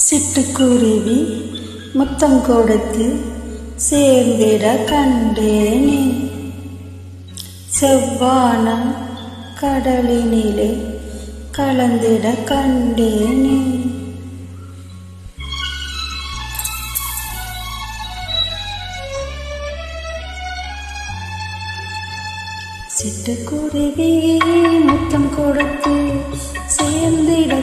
சிட்டுக்குருவி முத்தம் கொடுத்து சேர்ந்திட கண்டேனே. செவ்வானம் கடலினிலே கலந்திட கண்டேனே. சிட்டுக்குருவி முத்தம் கொடுத்து சேர்ந்திட